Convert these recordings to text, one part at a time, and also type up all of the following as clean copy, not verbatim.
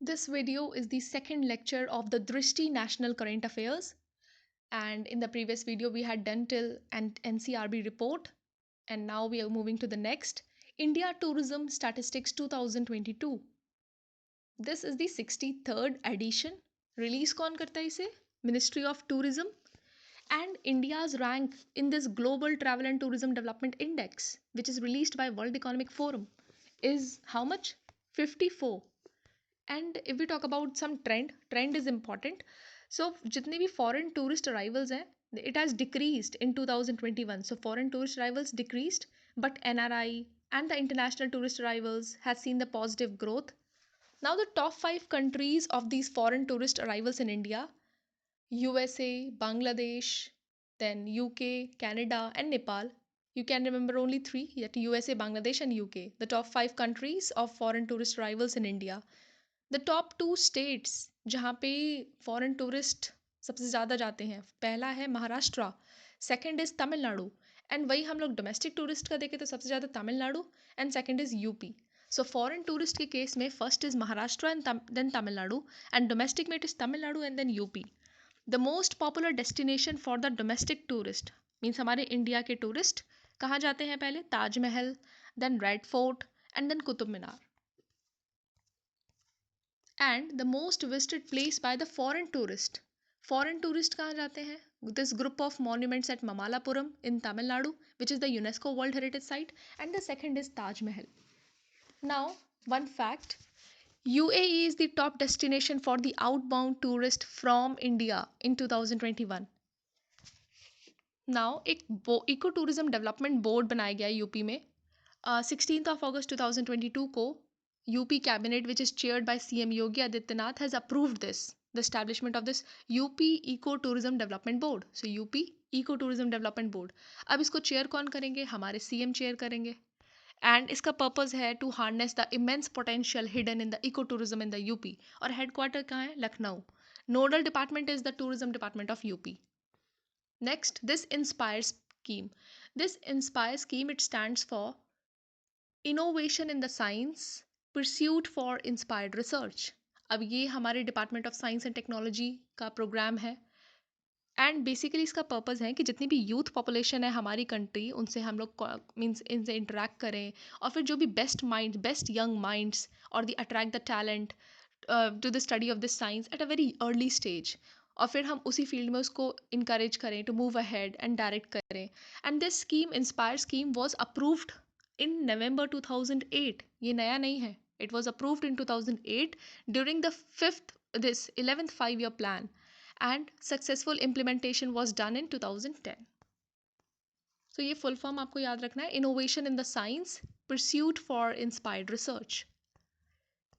This video is the second lecture of the Drishti National Current Affairs. And in the previous video, we had done till an NCRB report. And now we are moving to the next India Tourism Statistics 2022. This is the 63rd edition. Release कौन करता है इसे? Ministry of Tourism. And India's rank in this Global Travel and Tourism Development Index, which is released by World Economic Forum, is how much? 54. And if we talk about some trend is important. So जितने भी foreign tourist arrivals हैं, it has decreased in 2021. So foreign tourist arrivals decreased, but NRI and the international tourist arrivals has seen the positive growth. Now the top 5 countries of these foreign tourist arrivals in India: USA, Bangladesh, then UK, Canada, and Nepal. You can remember only three, yet USA, Bangladesh, and UK, the top 5 countries of foreign tourist arrivals in India. The top 2 states जहाँ पे foreign tourist सबसे ज़्यादा जाते हैं, पहला है Maharashtra, second is Tamil Nadu, and वही हम लोग डोमेस्टिक टूरिस्ट का देखें तो सबसे ज़्यादा Tamil Nadu and second is UP. So foreign tourist के केस में first is Maharashtra and then Tamil Nadu, and domestic में it is Tamil Nadu and then UP. The most popular destination for the domestic tourist means हमारे इंडिया के टूरिस्ट कहाँ जाते हैं? पहले Taj Mahal, then red fort, and then Qutub Minar. And the most visited place by the foreign tourist. Foreign tourist कहाँ जाते हैं? This group of monuments at Mamallapuram in Tamil Nadu, which is the UNESCO world heritage site, and the second is Taj Mahal. Now one fact: UAE is the top destination for the outbound tourist from India in 2021. Now एक eco tourism development board बनाया गया है UP में. 16 August 2022 को UP cabinet which is chaired by CM Yogi Adityanath has approved this the establishment of this UP eco tourism development board. So UP eco tourism development board. अब इसको chair कौन करेंगे? हमारे CM चेयर करेंगे. एंड इसका purpose है to harness the immense potential hidden in the eco tourism in the UP. और headquarter कहाँ है? Lucknow. Nodal department is the tourism department of UP. Next, this Inspire scheme. This Inspire scheme, it stands for Innovation in the Science, Pursuit for Inspired Research. अब ये हमारे department of science and technology का programme है. And basically इसका purpose है कि जितनी भी यूथ पॉपुलेशन है हमारी कंट्री, उनसे हम लोग मीन्स इनसे इंटरेक्ट करें, और फिर जो भी best mind, best young minds, और the attract the talent to the study of this science at a very early stage, और फिर हम उसी फील्ड में उसको इनकरेज करें to move ahead and direct करें. And this scheme, inspire scheme, was approved in November 2008. ये नया नहीं है. It was approved in 2008 during the 11th 5-year plan, and successful implementation was done in 2010. So ये full form आपको याद रखना है: innovation in the science, pursuit for inspired research.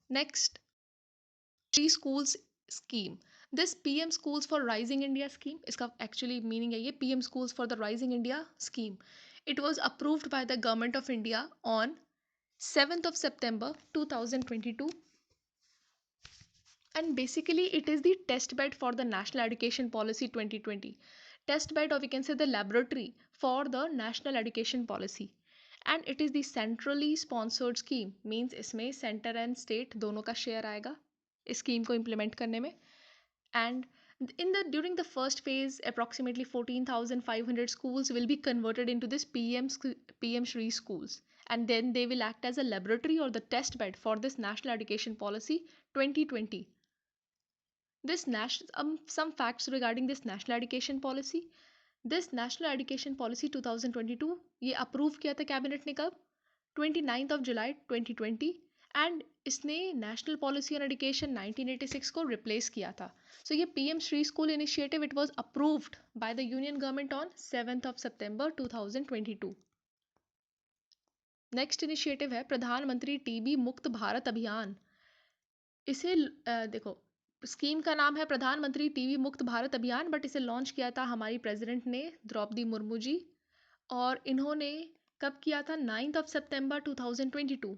Next, free schools scheme. This PM schools for rising India scheme, इसका actually meaning है ये PM schools for the rising India scheme. It was approved by the government of India on 7th of September 2022. And basically it is the test bed for the National Education Policy 2020. Test bed, or we can say the laboratory for the National Education Policy. And it is the centrally sponsored scheme, means इसमें center and state दोनों का share आएगा इस scheme को implement करने में. And during the first phase, approximately 14,500 schools will be converted into this PM Shri schools, and then they will act as a laboratory or the test bed for this National Education Policy 2020. This some facts regarding this National Education Policy. This National Education Policy 2022 ये approve किया था cabinet ने कब? 29th of July 2020. And इसने national policy on education 1986 को replace किया था. सो ये PM Shri school initiative, it was approved by the union government on 7th of September 2022. Next initiative है प्रधानमंत्री TB मुक्त भारत अभियान. इसे देखो, स्कीम का नाम है प्रधानमंत्री TB मुक्त भारत अभियान, बट इसे लॉन्च किया था हमारी प्रेसिडेंट ने, द्रौपदी मुर्मू जी. और इन्होंने कब किया था? 9th of September 2022.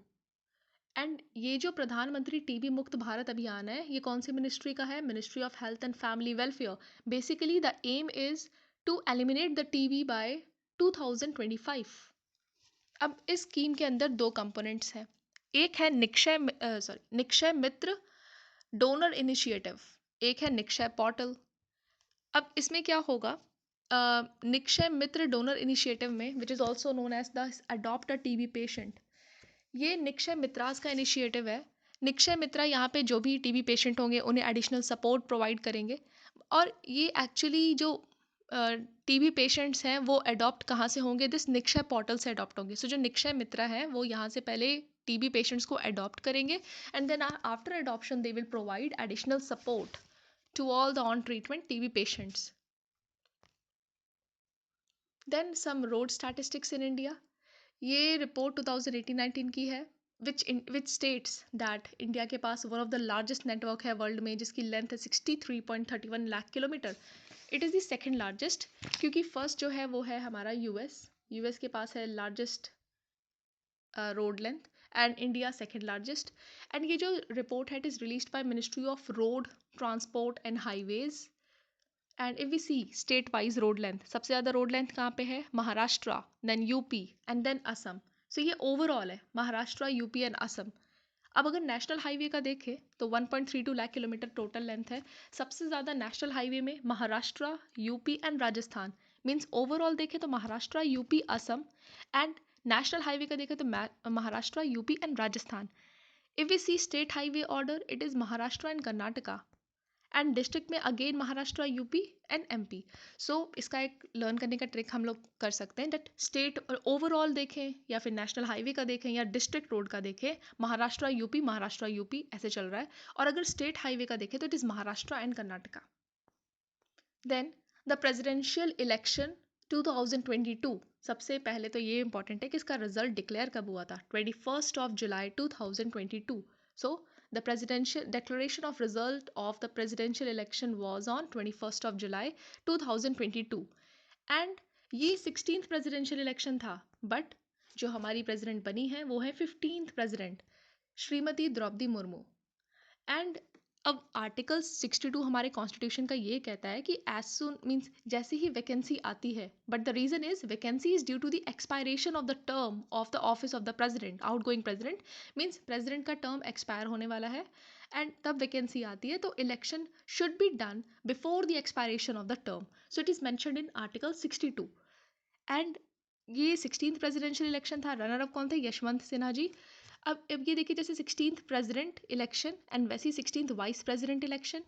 एंड ये जो प्रधानमंत्री TB मुक्त भारत अभियान है, ये कौन सी मिनिस्ट्री का है? Ministry of health and family welfare. Basically the aim is to eliminate the TB by 2025. अब इस स्कीम के अंदर 2 कंपोनेंट्स हैं. एक है निक्षय मित्र डोनर इनिशिएटिव, एक है निक्षय पोर्टल। अब इसमें क्या होगा, निक्षय मित्र डोनर इनिशिएटिव में, which is also known as the adopt a TB patient, ये निक्षय मित्रास का इनिशिएटिव है। निक्षय मित्रा यहाँ पे जो भी टीबी पेशेंट होंगे उन्हें एडिशनल सपोर्ट प्रोवाइड करेंगे। और ये एक्चुअली जो टीबी पेशेंट्स हैं वो अडॉप्ट कहाँ से होंगे, दिस निक्षय पोर्टल से अडॉप्ट होंगे। सो जो निक्षय मित्रा है वो यहाँ से पहले टीबी पेशेंट्स को अडॉप्ट करेंगे, and then after adoption they will provide additional support to all the on treatment TB patients. Then some road statistics in India, ये रिपोर्ट 2018-19 की है, विच स्टेट्स दैट इंडिया के पास one of the largest network है world में, जिसकी length है 63.31 lakh kilometre. It is the second largest, क्योंकि फर्स्ट जो है वो है हमारा यूएस के पास है largest road length, and India second largest. And ये जो रिपोर्ट है it is released by ministry of road transport and highways. And if we see state wise road length, सबसे ज़्यादा रोड लेंथ कहाँ पे है, Maharashtra, then UP and then Assam. So ये overall है महाराष्ट्र, यूपी एंड असम। अब अगर नेशनल हाईवे का देखें तो 1.32 लाख किलोमीटर टोटल लेंथ है। सबसे ज़्यादा नेशनल हाईवे में Maharashtra, UP and Rajasthan. Means overall देखें तो Maharashtra, UP, Assam, and national highway का देखें तो Maharashtra, UP and Rajasthan. If we see state highway order, it is Maharashtra and Karnataka, and district में again Maharashtra, UP and MP. So इसका एक लर्न करने का ट्रिक हम लोग कर सकते हैं, दैट स्टेट ओवरऑल देखें या फिर नेशनल हाईवे का देखें या डिस्ट्रिक्ट रोड का देखें, महाराष्ट्र यूपी ऐसे चल रहा है। और अगर स्टेट हाईवे का देखें तो it is Maharashtra and Karnataka. Then the presidential election 2022, सबसे पहले तो ये इंपॉर्टेंट है कि इसका रिजल्ट डिक्लेयर कब हुआ था, 21 जुलाई 2022। So the presidential declaration of result of the presidential election was on 21st of July 2022, and ये 16th presidential election था। बट जो हमारी प्रेसिडेंट बनी है वो है 15th president, Shrimati Draupadi Murmu. And अब आर्टिकल 62 हमारे कॉन्स्टिट्यूशन का ये कहता है कि एज सुन मीन्स जैसे ही वैकेंसी आती है, but the reason is vacancy is due to the expiration of the term of the office of the president, out going president. Means president का टर्म एक्सपायर होने वाला है एंड तब vacancy आती है, तो election should be done before the expiration of the term. So it is mentioned in article 62। And ये 16th presidential election था। रनर अप कौन थे, यशवंत सिन्हा जी। अब ये देखिए, जैसे 16th प्रेसिडेंट इलेक्शन एंड वैसे ही 16th वाइस प्रेसिडेंट इलेक्शन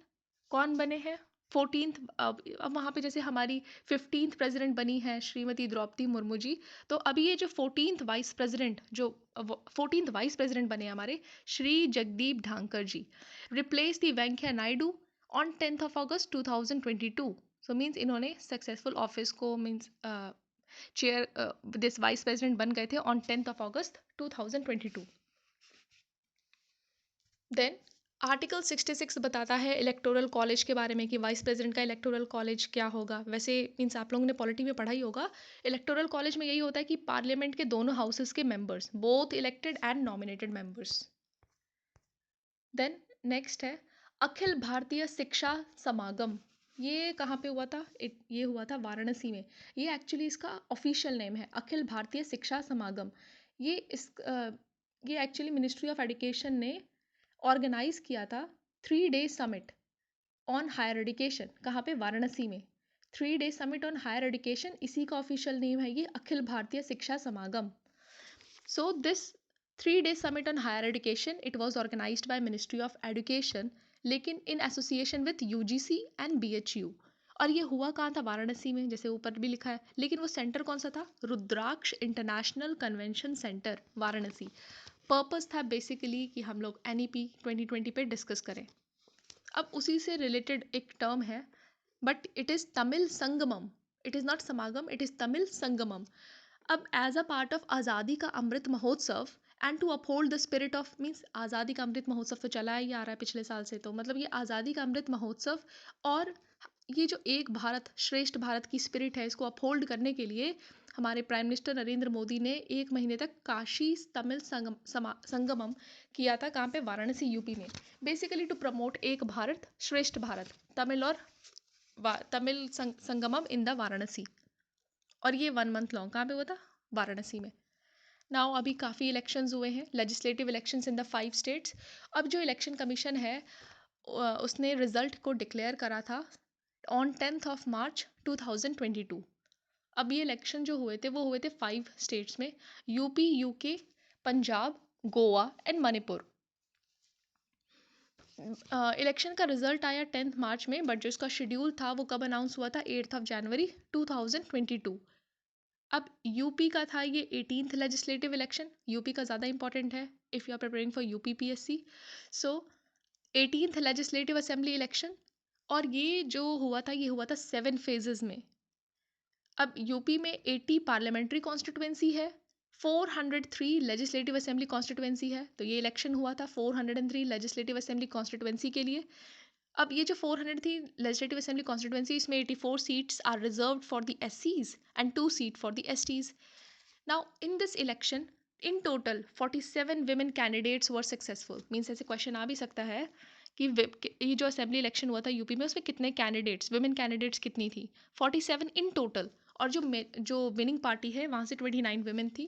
कौन बने हैं, 14th। अब वहाँ पे जैसे हमारी 15th प्रेसिडेंट बनी है श्रीमती द्रौपदी मुर्मू जी, तो अभी ये जो 14th वाइस प्रेसिडेंट बने हमारे Shri Jagdeep Dhankhar ji, replace the Venkaiah Naidu on 10th of August 2022। So means इन्होंने सक्सेसफुल ऑफिस को means chair this vice president बन गए थे ऑन 10th of August 2022। देन आर्टिकल 66 बताता है इलेक्टोरल कॉलेज के बारे में कि वाइस प्रेसिडेंट का इलेक्टोरल कॉलेज क्या होगा। वैसे मीन्स आप लोगों ने पॉलिटी में पढ़ा ही होगा, इलेक्टोरल कॉलेज में यही होता है कि पार्लियामेंट के दोनों हाउसेस के members, both elected and nominated members. Then next है अखिल भारतीय शिक्षा समागम। ये कहाँ पे हुआ था, ये हुआ था वाराणसी में। ये एक्चुअली इसका ऑफिशियल नेम है अखिल भारतीय शिक्षा समागम। ये एक्चुअली मिनिस्ट्री ऑफ एजुकेशन ने ऑर्गेनाइज किया था 3 day summit on higher education. कहाँ पे, वाराणसी में। 3 day summit on higher education, इसी का ऑफिशियल नेम है ये अखिल Bharatiya Shiksha Samagam. So this 3 day summit on higher education it was organised by ministry of education, लेकिन in association with UGC and BHU. और ये हुआ कहाँ था, वाराणसी में, जैसे ऊपर भी लिखा है। लेकिन वो सेंटर कौन सा था, Rudraksh international convention centre, Varanasi. Purpose था बेसिकली कि हम लोग NEP 2020 पे डिस्कस करें। अब उसी से रिलेटेड एक टर्म है, but it is Tamil Sangamam. It is not Samagam, it is Tamil Sangamam. अब as a part of Azadi ka Amrit Mahotsav and to uphold the spirit of means, Azadi ka Amrit महोत्सव तो चला ही आ रहा है पिछले साल से, तो मतलब ये आज़ादी का अमृत महोत्सव और ये जो एक भारत श्रेष्ठ भारत की स्पिरिट है, इसको अपहोल्ड करने के लिए हमारे प्राइम मिनिस्टर नरेंद्र मोदी ने 1 महीने तक काशी तमिल संगमम किया था। कहाँ पे, वाराणसी, यूपी में। बेसिकली टू प्रमोट एक भारत श्रेष्ठ भारत, तमिल और तमिल संगमम इन द वाराणसी। और ये 1 मंथ लॉन्ग कहाँ पे हुआ था, वाराणसी में। नाउ अभी काफ़ी इलेक्शंस हुए हैं, legislative elections in the 5 states. अब जो इलेक्शन कमीशन है उसने रिजल्ट को डिक्लेयर करा था ऑन 10th ऑफ मार्च 2022। अब ये इलेक्शन जो हुए थे वो हुए थे 5 स्टेट्स में, UP, UK, Punjab, Goa and Manipur. Election का रिजल्ट आया 10th मार्च में, बट जो इसका शेड्यूल था वो कब अनाउंस हुआ था, 8th ऑफ जनवरी 2022। अब यूपी का था ये 18th लेजिस्लेटिव इलेक्शन। यूपी का ज़्यादा इंपॉर्टेंट है if you are preparing for UP PSC. So 18th legislative assembly election, और ये जो हुआ था ये हुआ था 7 फेजेस में। अब यूपी में 80 पार्लियामेंट्री कॉन्स्टिट्यूएंसी है, 403 लेजिस्लेटिव असेंबली कॉन्स्टिट्यूएंसी है। तो ये इलेक्शन हुआ था 403 लेजिस्लेटिव असेंबली कॉन्स्टिट्यूएंसी के लिए। अब ये जो 403 लेजिस्लेटिव असेंबली कॉन्स्टिट्यूएंसी, इसमें 84 seats are reserved for the एससीज and 2 seat for the STs. Now in this election in total 47 women candidates were successful। मीन्स ऐसे क्वेश्चन आ भी सकता है कि ये जो असेंबली इलेक्शन हुआ था यूपी में उसमें कितने कैंडिडेट्स, विमेन कैंडिडेट्स कितनी थी, 47 इन टोटल। और जो विनिंग पार्टी है वहाँ से 29 women थी।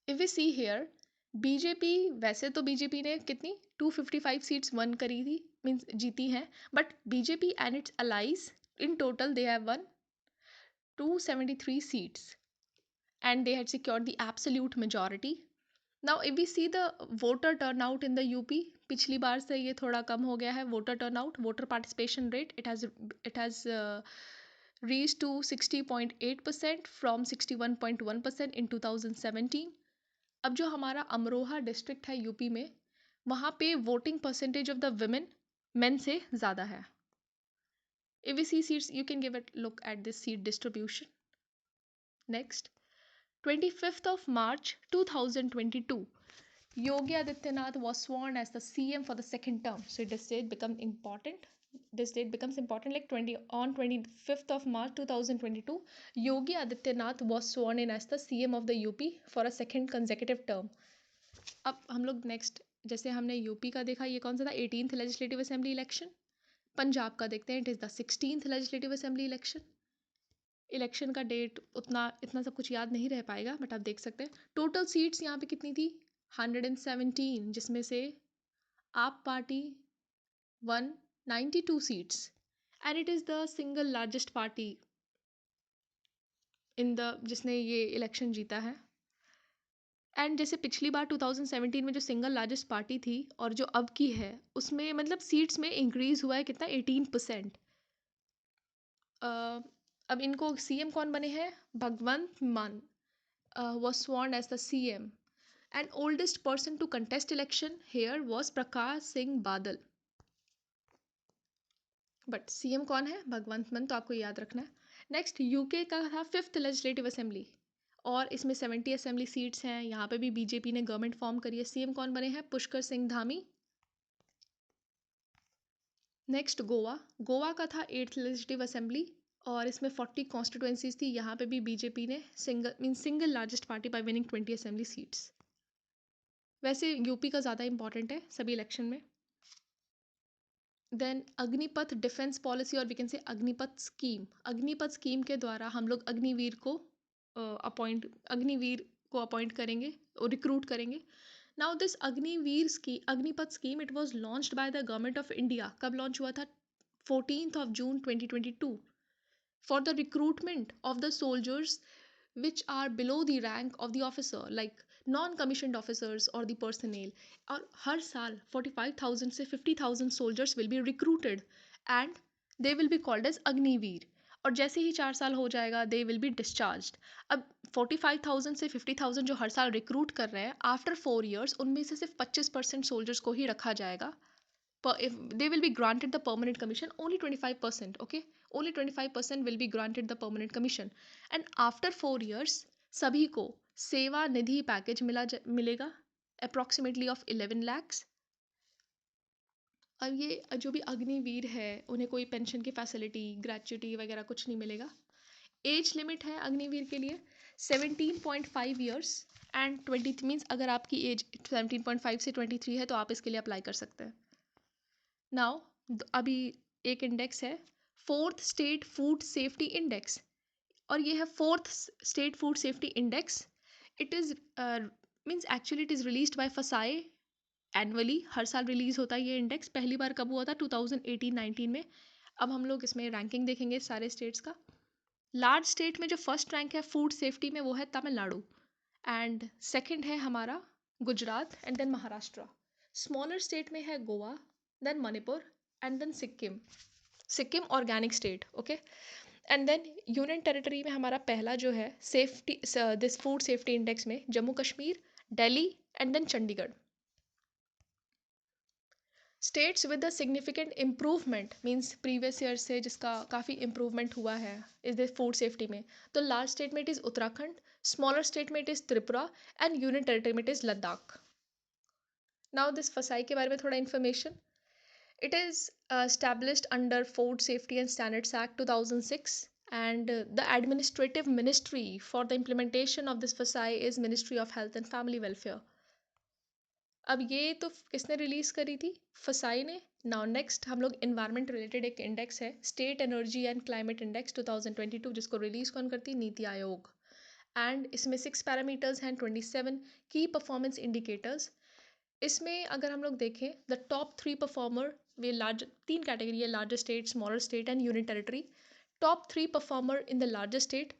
If we see here, BJP, वैसे तो बीजेपी ने कितनी 255 सीट्स वन करी थी, मीन्स जीती हैं, but BJP and its allies in total they have won 273 seats and they had secured the absolute majority. Now if we see the voter turnout in the UP, पिछली बार से ये थोड़ा कम हो गया है voter turnout, voter participation rate, it has reached to 60.8% from 61.1% in 2017। अब जो हमारा अमरोहा डिस्ट्रिक्ट है यूपी में, वहाँ पे voting percentage of the women men से ज़्यादा है। If we see seats, you can give a look at this seat distribution. Next, 25th of March 2022, Yogi Adityanath was sworn as the CM for the second term. So this date becomes important. This date becomes important like 25th of March 2022, Yogi Adityanath was sworn in as the CM of the UP for a second consecutive term. अब हम लोग next, जैसे हमने UP का देखा, ये कौन सा था, 18th legislative assembly election. Punjab का देखते हैं, it is the 16th legislative assembly election. Election का डेट इतना सब कुछ याद नहीं रह पाएगा, बट आप देख सकते हैं टोटल सीट्स यहाँ पे कितनी थी, 117, जिसमें से आप party one 92 seats and it is the single largest party in the जिसने ये इलेक्शन जीता है। एंड जैसे पिछली बार 2017 में जो सिंगल लार्जेस्ट पार्टी थी और जो अब की है, उसमें मतलब सीट्स में इंक्रीज हुआ है कितना, 18%। अब इनको सीएम कौन बने हैं, भगवंत मान was sworn as the CM, and oldest person to contest election here was Prakash Singh Badal। But CM कौन है, भगवंत मान, तो आपको याद रखना है। नेक्स्ट यूके का था 5th लेजिस्लेटिव असेंबली, और इसमें 70 असेंबली सीट्स हैं। यहाँ पे भी बीजेपी ने गवर्नमेंट फॉर्म करी है। सीएम कौन बने हैं, पुष्कर सिंह धामी। नेक्स्ट गोवा, गोवा का था 8th लेजिस्लेटिव असेंबली, और इसमें 40 कॉन्स्टिट्यूएंसीज थी। यहाँ पे भी बीजेपी ने single largest party by winning 20 assembly seats. वैसे यूपी का ज़्यादा इंपॉर्टेंट है सभी इलेक्शन में। देन अग्निपथ डिफेंस पॉलिसी, और we can say Agnipath scheme. Agnipath scheme के द्वारा हम लोग अग्निवीर को अपॉइंट करेंगे और रिक्रूट करेंगे। Now this Agnipath scheme, it was launched by the government of India. कब लॉन्च हुआ था, 14th of June 2022, for the recruitment of the soldiers which are below the rank of the officer, like non-commissioned officers or the personnel। और हर साल 45,000 से 50,000 soldiers will be recruited and they will be called as Agniveer. और जैसे ही 4 साल हो जाएगा they will be discharged। अब 45,000 से 50,000 जो हर साल रिक्रूट कर रहे हैं, आफ्टर 4 years उनमें से सिर्फ 25% सोल्जर्स को ही रखा जाएगा। if they will be granted the permanent commission, only 25%, okay, only 25% will be granted the permanent commission। and after 4 years सभी को सेवा निधि पैकेज मिलेगा approximately of 11 lakhs। और ये जो भी अग्निवीर है उन्हें कोई पेंशन की फैसिलिटी, ग्रेचुटी वगैरह कुछ नहीं मिलेगा। एज लिमिट है अग्निवीर के लिए 17.5 ईयर्स एंड 20 मीन्स अगर आपकी एज 17.5 से 23 है तो आप इसके लिए अप्लाई कर सकते हैं। नाउ अभी एक इंडेक्स है, 4th state food safety index, और ये है 4th state food safety index. It is means actually it is released bye फसाई एनुअली हर साल रिलीज होता है ये इंडेक्स। पहली बार कब हुआ था? 2018-19 में। अब हम लोग इसमें रैंकिंग देखेंगे सारे स्टेट्स का। लार्ज स्टेट में जो फर्स्ट रैंक है फूड सेफ्टी में वो है तमिलनाडु, एंड सेकंड है हमारा Gujarat, and then Maharashtra. Smaller state में है Goa, then Manipur, and then Sikkim. Sikkim organic state, okay. And then union territory में हमारा पहला जो है safety this food safety index में Jammu Kashmir, Delhi, and then Chandigarh. States with the significant improvement means previous year से जिसका काफ़ी इम्प्रूवमेंट हुआ है इस दिस फूड सेफ्टी में, तो लार्ज स्टेट में it is Uttarakhand, smaller state में it is Tripura, and union territory में it is Ladakh. Now this FSSAI के बारे में थोड़ा information. It is established under Food Safety and Standards Act 2006, and the administrative ministry for the implementation of this FSI is Ministry of Health and Family Welfare. अब ये तो किसने release करी थी? फसाई ने। नाउ नेक्स्ट हम लोग इन्वायरमेंट रिलेटेड एक इंडेक्स है state energy and climate index 2022, जिसको रिलीज कौन करती? नीति आयोग। एंड इसमें 6 पैरामीटर्स हैं, 27 की परफॉर्मेंस इंडिकेटर्स। इसमें अगर हम लोग देखें द टॉप 3 परफॉर्मर, वे लार्ज 3 कैटेगरी है, larger state, smaller state, and union territory. Top 3 performer in the larger state,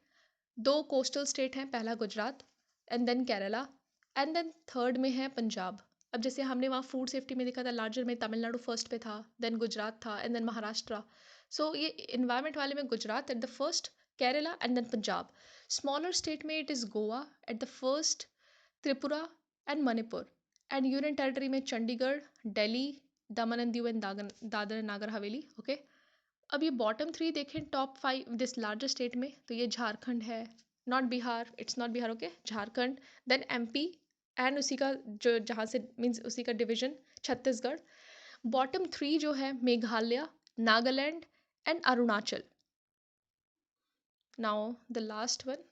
2 coastal state हैं, पहला Gujarat and then Kerala, and then third में है पंजाब। अब जैसे हमने वहाँ फूड सेफ्टी में देखा था, लार्जर में तमिलनाडु फर्स्ट पे था, देन गुजरात था, एंड देन महाराष्ट्र। सो ये इन्वायरमेंट वाले में Gujarat at the first, Kerala, and then Punjab. Smaller state में it is Goa at the first, Tripura and Manipur, and union territory में Chandigarh, Delhi, Daman and Diu and Dadra and Nagar Haveli, okay. अब ये बॉटम 3 देखें टॉप 5 दिस लार्जर स्टेट में, तो ये झारखंड है, not Bihar, it's not Bihar, okay, Jharkhand, then MP, and उसी का जो जहाँ से मीन्स उसी का डिवीजन छत्तीसगढ़। बॉटम 3 जो है Meghalaya, Nagaland, and Arunachal. Now the last one,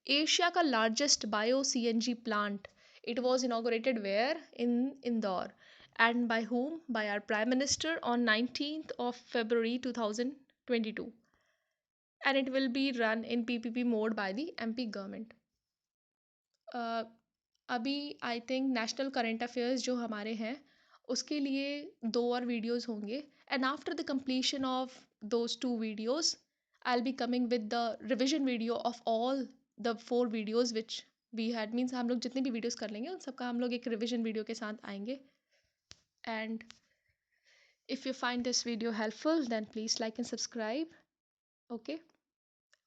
Asia का largest bio CNG plant, it was inaugurated where? In Indore. And by whom? By our Prime Minister on 19th of February 2022. And it will be run in PPP mode by the MP government. अभी I think national current affairs जो हमारे हैं उसके लिए 2 और videos होंगे, and after the completion of those 2 videos I'll be coming with the revision video of all the 4 videos which we had, means हम लोग जितने भी वीडियोस कर लेंगे उन सबका हम लोग एक रिविजन वीडियो के साथ आएंगे। And if you find this video helpful then please like and subscribe, okay.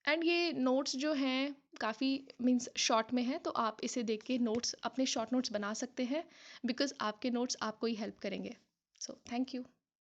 And ये नोट्स जो हैं काफ़ी मीन्स शॉर्ट में है, तो आप इसे देख के नोट्स अपने शॉर्ट नोट्स बना सकते हैं, बिकॉज आपके नोट्स आपको ही हेल्प करेंगे। So thank you.